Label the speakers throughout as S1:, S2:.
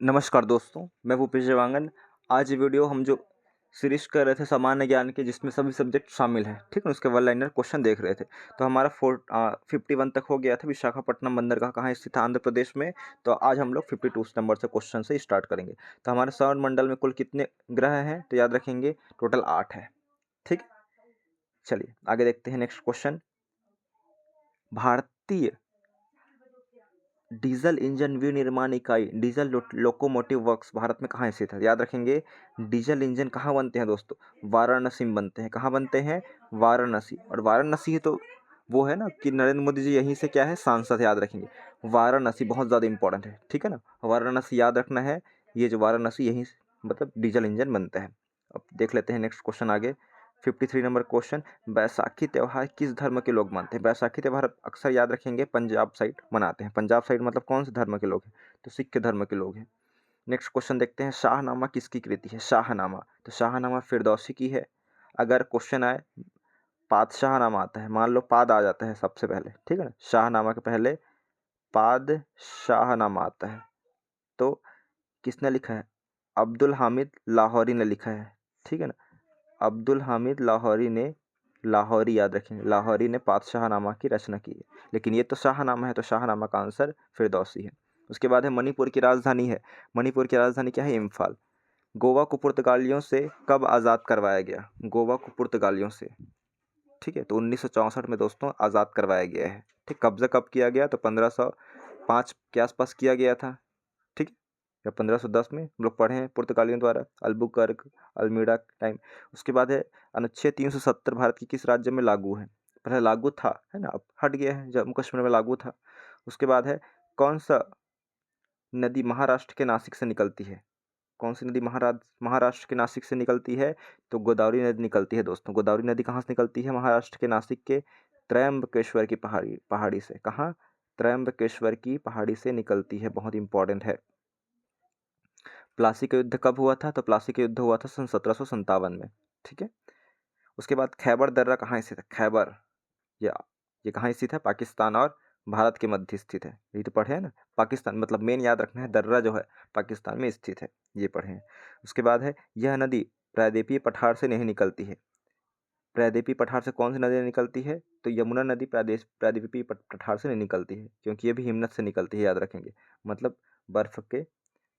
S1: नमस्कार दोस्तों, मैं भूपेश देवांगन। आज ये वीडियो हम जो सीरीज कर रहे थे सामान्य ज्ञान के, जिसमें सभी सब्जेक्ट शामिल हैं, ठीक है। उसके वन लाइनर क्वेश्चन देख रहे थे। तो हमारा 51 तक हो गया था। विशाखापट्टनम बंदरगाह कहाँ स्थित है? आंध्र प्रदेश में। तो आज हम लोग 52 नंबर से क्वेश्चन से स्टार्ट करेंगे। तो हमारे सौर मंडल में कुल कितने ग्रह हैं? तो याद रखेंगे टोटल 8 है, ठीक है। चलिए आगे देखते हैं। नेक्स्ट क्वेश्चन, भारतीय डीजल इंजन विनिर्माण इकाई डीजल लोकोमोटिव वर्क्स भारत में कहाँ स्थित है? याद रखेंगे डीजल इंजन कहाँ बनते हैं दोस्तों? वाराणसी में बनते हैं। कहाँ बनते हैं? वाराणसी। और वाराणसी तो वो है ना कि नरेंद्र मोदी जी यहीं से क्या है, सांसद है। याद रखेंगे वाराणसी बहुत ज़्यादा इंपॉर्टेंट है, ठीक है ना। वाराणसी याद रखना है। ये जो वाराणसी यहीं मतलब डीजल इंजन बनता है। अब देख लेते हैं नेक्स्ट क्वेश्चन आगे। 53 नंबर क्वेश्चन, बैसाखी त्यौहार किस धर्म के लोग मानते हैं? बैसाखी त्यौहार अक्सर याद रखेंगे पंजाब साइड मनाते हैं। पंजाब साइड मतलब कौन से धर्म के लोग हैं? तो सिख धर्म के लोग हैं। नेक्स्ट क्वेश्चन देखते हैं, शाहनामा किसकी कृति है? शाहनामा, तो शाहनामा फिरदौसी की है। अगर क्वेश्चन आए पादशाहनामा आता है, मान लो पाद आ जाता है सबसे पहले, ठीक है ना। शाहनामा के पहले पादशाहनामा आता है, तो किसने लिखा है? अब्दुल हामिद लाहौरी ने लिखा है, ठीक है ना। अब्दुल हामिद लाहौरी ने, लाहौरी याद रखेंगे, लाहौरी ने पादशाहनामा की रचना की है। लेकिन ये तो शाहनामा है, तो शाहनामा का आंसर फिरदौसी है। उसके बाद है मणिपुर की राजधानी है। मणिपुर की राजधानी क्या है? इम्फाल। गोवा को पुर्तगालियों से कब आज़ाद करवाया गया? गोवा को पुर्तगालियों से, ठीक है, तो 1964 में दोस्तों आज़ाद करवाया गया है, ठीक। कब्जा कब किया गया? तो 1505 के आसपास किया गया था, ठीक है, या 1510 में हम लोग पढ़े हैं पुर्तगालियों द्वारा, अल्बुकर्क अल्मीडा टाइम। उसके बाद है अनुच्छेद 370 भारत की किस राज्य में लागू है? पहले लागू था, है ना, अब हट गया है, जम्मू कश्मीर में लागू था। उसके बाद है कौन सा नदी महाराष्ट्र के नासिक से निकलती है? कौन सी नदी महाराष्ट्र के नासिक से निकलती है? तो गोदावरी नदी निकलती है दोस्तों। गोदावरी नदी कहाँ से निकलती है? महाराष्ट्र के नासिक के त्रयंबकेश्वर की पहाड़ी से। कहाँ? त्रयंबकेश्वर की पहाड़ी से निकलती है, बहुत इंपॉर्टेंट है। प्लासी का युद्ध कब हुआ था? तो प्लासी का युद्ध हुआ था सन 1757 में, ठीक है। उसके बाद खैबर दर्रा कहाँ स्थित है? खैबर, ये ये कहाँ स्थित है? पाकिस्तान और भारत के मध्य स्थित है। यही तो पढ़े हैं ना, पाकिस्तान मतलब मेन याद रखना है, दर्रा जो है पाकिस्तान में स्थित है, ये पढ़े हैं। उसके बाद है यह नदी प्रायद्वीपीय पठार से नहीं निकलती है। प्रायद्वीपीय पठार से कौन सी नदी निकलती है? तो यमुना नदी प्रायद्वीपीय पठार से नहीं निकलती है, क्योंकि ये भी हिमनद से निकलती है, याद रखेंगे, मतलब बर्फ के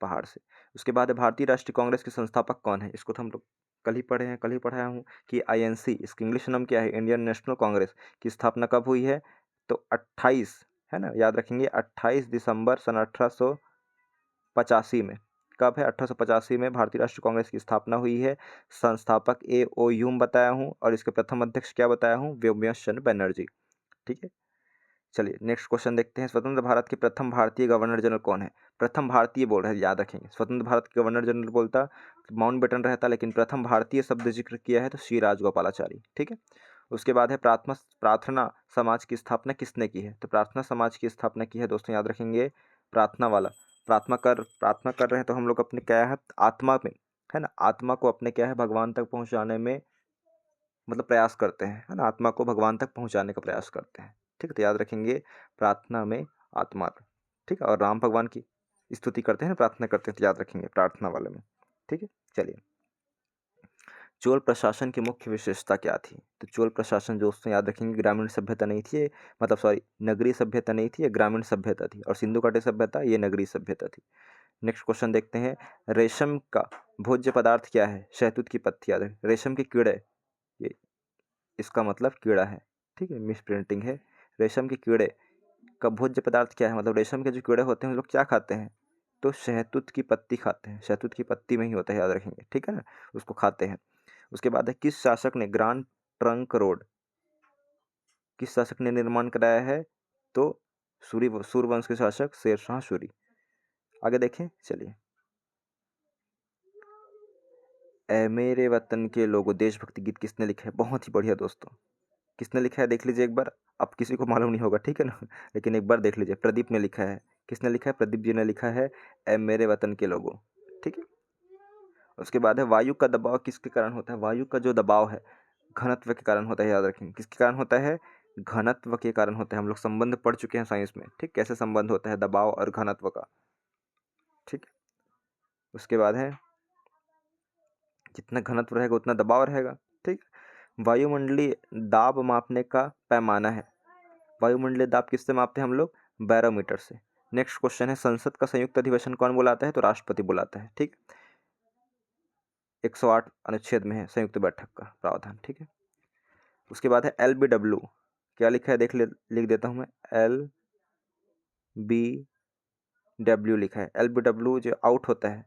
S1: पहाड़ से। उसके बाद है भारतीय राष्ट्रीय कांग्रेस के संस्थापक कौन है? इसको तो हम लोग कल ही पढ़े हैं, कल ही पढ़ाया हूँ कि INC, इसकी इंग्लिश नाम क्या है? इंडियन नेशनल कांग्रेस की स्थापना कब हुई है? तो 28, है ना, याद रखेंगे 28 दिसंबर सन 1885 में। कब है? 1885 में भारतीय राष्ट्रीय कांग्रेस की स्थापना हुई है। संस्थापक A.O. ह्यूम बताया हूँ, और इसके प्रथम अध्यक्ष क्या बताया हूँ? व्योमकेश चंद्र बनर्जी, ठीक है। चलिए नेक्स्ट क्वेश्चन देखते हैं, स्वतंत्र भारत के प्रथम भारतीय गवर्नर जनरल कौन है? प्रथम भारतीय बोल रहे हैं, याद रखेंगे। स्वतंत्र भारत के गवर्नर जनरल बोलता माउंटबेटन रहता, लेकिन प्रथम भारतीय शब्द जिक्र किया है तो श्री राजगोपालाचारी, ठीक है। उसके बाद है प्रार्थना समाज की स्थापना किसने की है? तो प्रार्थना समाज की स्थापना की है दोस्तों, याद रखेंगे, प्रार्थना वाला। प्रार्थना कर रहे हैं तो हम लोग अपने क्या है, आत्मा में, है ना, आत्मा को अपने क्या है, भगवान तक पहुँचाने में मतलब प्रयास करते हैं, है ना, आत्मा को भगवान तक पहुंचाने का प्रयास करते हैं, ठीक है। तो याद रखेंगे प्रार्थना में आत्मा, ठीक है। और राम भगवान की स्तुति करते हैं, प्रार्थना करते हैं, तो याद रखेंगे प्रार्थना वाले में, ठीक है। चलिए, चोल प्रशासन की मुख्य विशेषता क्या थी? तो चोल प्रशासन दोस्तों याद रखेंगे ग्रामीण सभ्यता नहीं थी, मतलब सॉरी, नगरीय सभ्यता नहीं थी, ये ग्रामीण सभ्यता थी। और सिंधु घाटी सभ्यता ये नगरीय सभ्यता थी। नेक्स्ट क्वेश्चन देखते हैं, रेशम का भोज्य पदार्थ क्या है? शहतूत की पत्ती, याद रखें, रेशम के कीड़े, ये इसका मतलब कीड़ा है, ठीक है, मिस प्रिंटिंग है। रेशम के कीड़े का भोज्य पदार्थ क्या है? मतलब रेशम के जो कीड़े होते हैं वो लोग क्या खाते हैं? तो शहतूत की पत्ती खाते हैं। शहतूत की पत्ती में ही होता है, याद रखेंगे, ठीक है ना, उसको खाते हैं। उसके बाद है किस शासक ने ग्रांड ट्रंक रोड, किस शासक ने निर्माण कराया है? तो सूर्यवंश के शासक शेरशाह सूरी। आगे देखें, चलिए, ए मेरे वतन के लोगों देशभक्ति गीत किसने लिखा है? बहुत ही बढ़िया दोस्तों, किसने लिखा है देख लीजिए एक बार। अब किसी को मालूम नहीं होगा, ठीक है ना, लेकिन एक बार देख लीजिए, प्रदीप ने लिखा है। किसने लिखा है? प्रदीप जी ने लिखा है, ए मेरे वतन के लोगों, ठीक है। उसके बाद है वायु का दबाव किसके कारण होता है? वायु का जो दबाव है घनत्व के कारण होता है, याद रखेंगे, किसके कारण होता है? घनत्व के कारण होता है। हम लोग संबंध पढ़ चुके हैं साइंस में, ठीक, कैसे संबंध होता है दबाव और घनत्व का, ठीक है। उसके बाद है जितना घनत्व रहेगा उतना दबाव रहेगा। ठीक, वायुमंडलीय दाब मापने का पैमाना है। वायुमंडलीय दाब किससे मापते हैं हम लोग? बैरोमीटर से। नेक्स्ट क्वेश्चन है संसद का संयुक्त अधिवेशन कौन बुलाता है? तो राष्ट्रपति बुलाता है। ठीक, 108 अनुच्छेद में है संयुक्त बैठक का प्रावधान। ठीक है, उसके बाद है LBW, क्या लिखा है लिख देता हूं मैं, LBW लिखा है। LBW जो आउट होता है,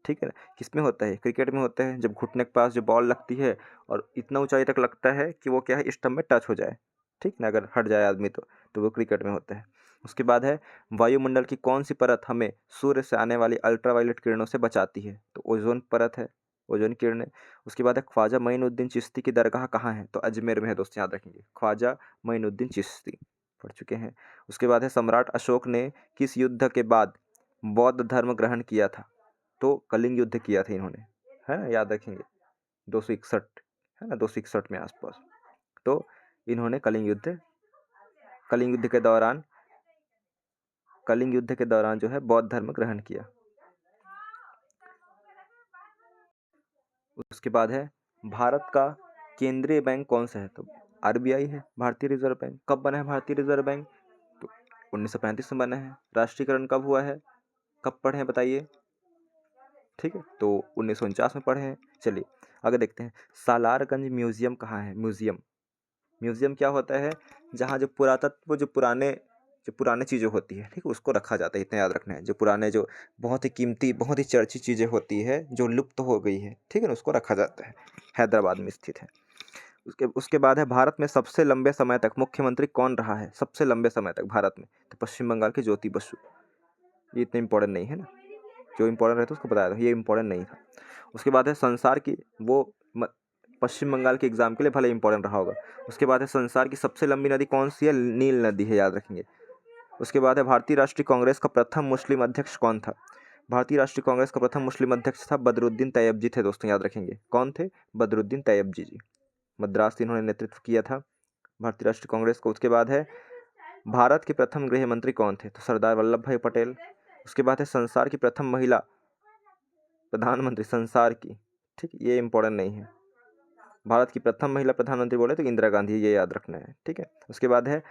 S1: ठीक है ना, किसमें होता है? क्रिकेट में होता है, जब घुटने के पास जो बॉल लगती है और इतना ऊंचाई तक लगता है कि वो क्या है, स्टंप में टच हो जाए, ठीक ना, अगर हट जाए आदमी तो वो क्रिकेट में होता है। उसके बाद है वायुमंडल की कौन सी परत हमें सूर्य से आने वाली अल्ट्रावायलेट किरणों से बचाती है? तो ओजोन परत है, ओजोन किरणें। उसके बाद है ख्वाजा मोइनुद्दीन चिश्ती की दरगाह कहाँ है? तो अजमेर में है दोस्त, याद रखेंगे, ख्वाजा मोइनुद्दीन चिश्ती, पढ़ चुके हैं। उसके बाद है सम्राट अशोक ने किस युद्ध के बाद बौद्ध धर्म ग्रहण किया था? तो कलिंग युद्ध किया था इन्होंने, है ना, याद रखेंगे, 261 है ना, 261 में आसपास। तो इन्होंने कलिंग युद्ध के दौरान जो है बौद्ध धर्म ग्रहण किया। उसके बाद है भारत का केंद्रीय बैंक कौन सा है? तो RBI है, भारतीय रिजर्व बैंक। कब बना है भारतीय रिजर्व बैंक? तो 1935 में बना है। राष्ट्रीयकरण कब हुआ है? कब पढ़े हैं बताइए? ठीक है, तो 1949 में पढ़े हैं। चलिए आगे देखते हैं, सालारगंज म्यूजियम कहाँ है? म्यूजियम क्या होता है? जहाँ जो पुरातत्व, जो पुराने चीज़ें होती है, ठीक है, उसको रखा जाता है, इतना याद रखना है। जो पुराने, जो बहुत ही कीमती, बहुत ही चर्चित चीज़ें होती है जो लुप्त हो गई है, ठीक है ना, उसको रखा जाता है। हैदराबाद में स्थित है। उसके बाद है भारत में सबसे लंबे समय तक मुख्यमंत्री कौन रहा है? सबसे लंबे समय तक भारत में? तो पश्चिम बंगाल के ज्योति बसु। ये इतना इंपॉर्टेंट नहीं है ना, जो इंपॉर्टेंट रहता है उसको बताया था, ये इंपॉर्टेंट नहीं था। उसके बाद है संसार की, वो पश्चिम बंगाल के एग्जाम के लिए भले इंपॉर्टेंट रहा होगा। उसके बाद है संसार की सबसे लंबी नदी कौन सी है? नील नदी है, याद रखेंगे। उसके बाद है भारतीय राष्ट्रीय कांग्रेस का प्रथम मुस्लिम अध्यक्ष कौन था? भारतीय राष्ट्रीय कांग्रेस का प्रथम मुस्लिम अध्यक्ष था बदरुद्दीन तैयब जी थे दोस्तों, याद रखेंगे। कौन थे? बदरुद्दीन तैयब जी। मद्रास से इन्होंने नेतृत्व किया था भारतीय राष्ट्रीय कांग्रेस को। उसके बाद है भारत के प्रथम गृह मंत्री कौन थे? तो सरदार वल्लभ भाई पटेल। उसके बाद है संसार की प्रथम महिला प्रधानमंत्री, संसार की, ठीक, ये इंपॉर्टेंट नहीं है। भारत की प्रथम महिला प्रधानमंत्री बोले तो इंदिरा गांधी, ये याद रखना है, ठीक है। उसके बाद है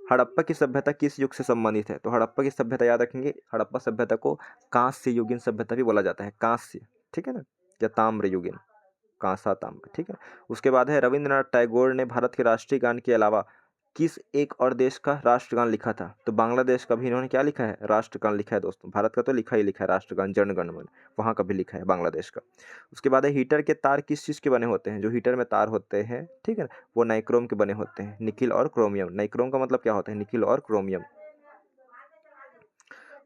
S1: हड़प्पा की सभ्यता किस युग से संबंधित है? तो हड़प्पा की सभ्यता याद रखेंगे, हड़प्पा सभ्यता को कांस्य युगीन सभ्यता भी बोला जाता है, कांस्य, ठीक है ना, या ताम्र युगीन, कांसा ताम्र, ठीक है। उसके बाद है रविंद्रनाथ टैगोर ने भारत के राष्ट्रीय गान के अलावा किस एक और देश का राष्ट्रगान लिखा था? तो बांग्लादेश का भी इन्होंने क्या लिखा है? राष्ट्रगान लिखा है दोस्तों। भारत का तो लिखा ही लिखा है राष्ट्रगान, जन गण मन, वहाँ का भी लिखा है बांग्लादेश का। उसके बाद है हीटर के तार किस चीज़ के बने होते हैं? जो हीटर में तार होते हैं, ठीक है, वो नाइक्रोम के बने होते हैं, निकिल और क्रोमियम। नाइक्रोम का मतलब क्या होता है? निकिल और क्रोमियम।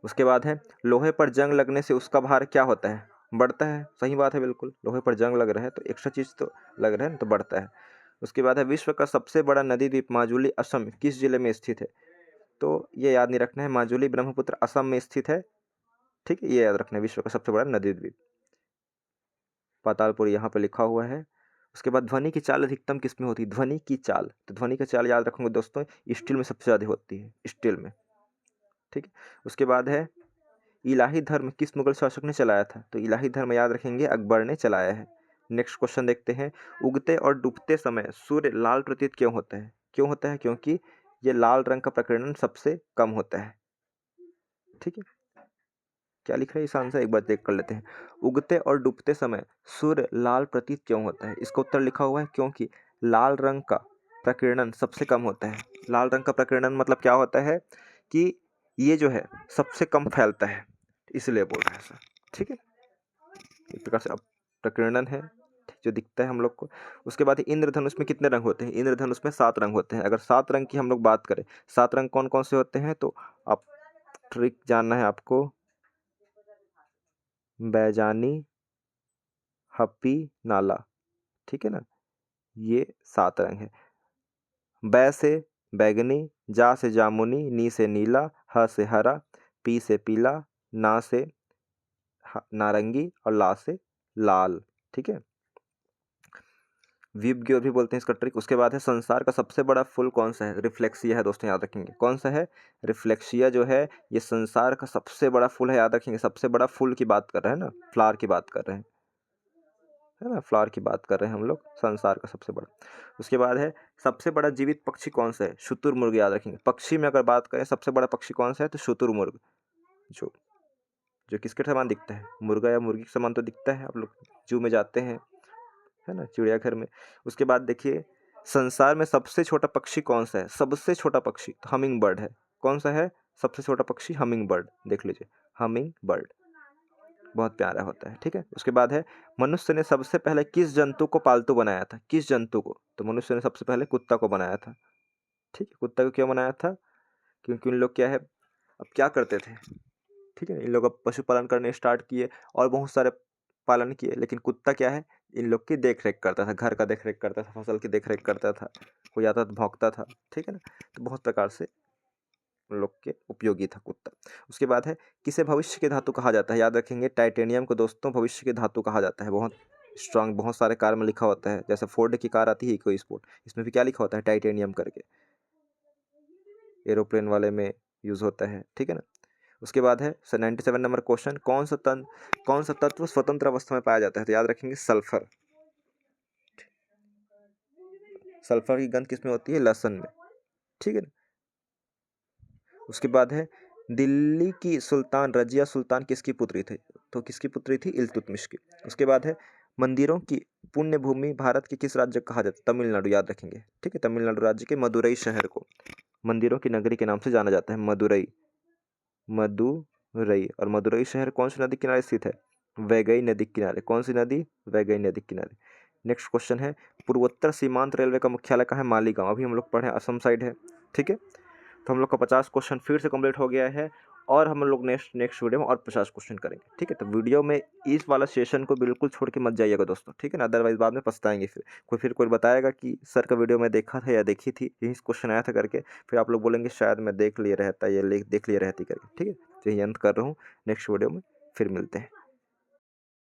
S1: उसके बाद है लोहे पर जंग लगने से उसका भार क्या होता है? बढ़ता है। सही बात है, बिल्कुल, लोहे पर जंग लग रहा है तो एक्स्ट्रा चीज़ तो लग रहा है ना, तो बढ़ता है। उसके बाद है विश्व का सबसे बड़ा नदी द्वीप माजुली असम किस जिले में स्थित है? तो ये याद नहीं रखना है, माजुली ब्रह्मपुत्र असम में स्थित है, ठीक है, ये याद रखना है, विश्व का सबसे बड़ा नदी द्वीप। पातालपुर यहाँ पे लिखा हुआ है। उसके बाद ध्वनि की चाल अधिकतम किस में होती है? ध्वनि की चाल, तो ध्वनि की चाल याद रखोगे दोस्तों, स्टील में सबसे ज़्यादा होती है, स्टील में, ठीक है। उसके बाद है इलाही धर्म किस मुगल शासक ने चलाया था? तो इलाही धर्म याद रखेंगे, अकबर ने चलाया है। नेक्स्ट क्वेश्चन देखते हैं, उगते और डूबते समय सूर्य लाल प्रतीत क्यों होता है? क्यों होता है? क्योंकि ये लाल रंग का प्रकीर्णन सबसे कम होता है, ठीक है। क्या लिख रहा है इस आंसर, एक बार चेक कर लेते हैं। उगते और डूबते समय सूर्य लाल प्रतीत क्यों होता है? इसका उत्तर लिखा हुआ है क्योंकि लाल रंग का प्रकीर्णन सबसे कम होता है। लाल रंग का प्रकीर्णन मतलब क्या होता है कि ये जो है सबसे कम फैलता है, इसलिए बोल रहा है सर, ठीक है। एक प्रकार से अब प्रकीर्णन है जो दिखता है हम लोग को। उसके बाद इंद्रधनुष में कितने रंग होते हैं? इंद्रधनुष में 7 रंग होते हैं। अगर 7 रंग की हम लोग बात करें, 7 रंग कौन कौन से होते हैं? तो आप ट्रिक जानना है आपको, बैजानी, हप्पी, नाला, ठीक है ना, ये 7 रंग है। बै से बैगनी, जा से जामुनी, नी से नीला, ह से हरा, पी से पीला, ना से नारंगी और ला से लाल, ठीक है। वीप की ओर भी बोलते हैं इसका ट्रिक। उसके बाद है संसार का सबसे बड़ा फूल कौन सा है? रिफ्लेक्सिया है दोस्तों, याद रखेंगे। कौन सा है? रिफ्लेक्सिया जो है ये संसार का सबसे बड़ा फूल है, याद रखेंगे। सबसे बड़ा फूल की बात कर रहे हैं ना, फ्लावर की बात कर रहे हैं, है ना, फ्लावर की बात कर रहे हैं हम लोग, संसार का सबसे बड़ा। उसके बाद है सबसे बड़ा जीवित पक्षी कौन सा है? शुतुरमुर्ग, याद रखेंगे। पक्षी में अगर बात करें सबसे बड़ा पक्षी कौन सा है तो शुतुरमुर्ग, जो जो किसके समान दिखता है? मुर्गा या मुर्गी के समान तो दिखता है, आप लोग जू में जाते हैं, है ना, चिड़ियाघर में। उसके बाद देखिए संसार में सबसे छोटा पक्षी कौन सा है? सबसे छोटा पक्षी तो हमिंग बर्ड है। कौन सा है सबसे छोटा पक्षी? हमिंग बर्ड, देख लीजिए, हमिंग बर्ड बहुत प्यारा होता है, ठीक है। उसके बाद है मनुष्य ने सबसे पहले किस जंतु को पालतू बनाया था? किस जंतु को? तो मनुष्य ने सबसे पहले कुत्ता को बनाया था, ठीक है। कुत्ता को क्यों बनाया था? क्योंकि उन लोग क्या है, अब क्या करते थे, ठीक है, इन लोग अब पशुपालन करने स्टार्ट किए और बहुत सारे पालन किए, लेकिन कुत्ता क्या है, इन लोग की देख रेख करता था, घर का देख रेख करता था, फसल की देख रेख करता था, कोई आता तो भौंकता था, ठीक है ना। तो बहुत प्रकार से उन लोग के उपयोगी था कुत्ता। उसके बाद है किसे भविष्य की धातु कहा जाता है? याद रखेंगे टाइटेनियम को दोस्तों भविष्य की धातु कहा जाता है। बहुत स्ट्रांग, बहुत सारे कार में लिखा होता है, जैसे फोर्ड की कार आती है इको स्पोर्ट, इसमें भी क्या लिखा होता है? टाइटेनियम करके, एरोप्लेन वाले में यूज होता है, ठीक है ना। उसके बाद है 97 नंबर क्वेश्चन, कौन सा तत्व स्वतंत्र अवस्था में पाया जाता है? तो याद रखेंगे सल्फर। सल्फर की गंध किसमें होती है? लहसुन में, ठीक है ना। उसके बाद है दिल्ली की सुल्तान रजिया सुल्तान किसकी पुत्री थी? तो किसकी पुत्री थी? इल्तुतमिश की। उसके बाद है मंदिरों की पुण्य भूमि भारत के किस राज्य को कहा जाता है? तमिलनाडु, याद रखेंगे, ठीक है। तमिलनाडु राज्य के मदुरई शहर को मंदिरों की नगरी के नाम से जाना जाता है, मदुरई, मदुरई। और मदुरई शहर कौन सी नदी किनारे स्थित है? वैगई नदी किनारे। कौन सी नदी? वैगई नदी किनारे। नेक्स्ट क्वेश्चन है पूर्वोत्तर सीमांत रेलवे का मुख्यालय कहाँ है? मालीगांव। अभी हम लोग पढ़े असम साइड है, ठीक है। तो हम लोग का 50 क्वेश्चन फिर से कंप्लीट हो गया है और हम लोग नेक्स्ट वीडियो में और 50 क्वेश्चन करेंगे, ठीक है। तो वीडियो में इस वाला सेशन को बिल्कुल छोड़ के मत जाइएगा दोस्तों, ठीक है ना, अदरवाइज बाद में पछताएंगे। फिर कोई बताएगा कि सर का वीडियो मैं देखा था या देखी थी, यही क्वेश्चन आया था करके, फिर आप लोग बोलेंगे शायद मैं देख लिए रहता, ये देख लिए रहती करके, ठीक है। तो यही अंत कर रहा हूँ, नेक्स्ट वीडियो में फिर मिलते हैं।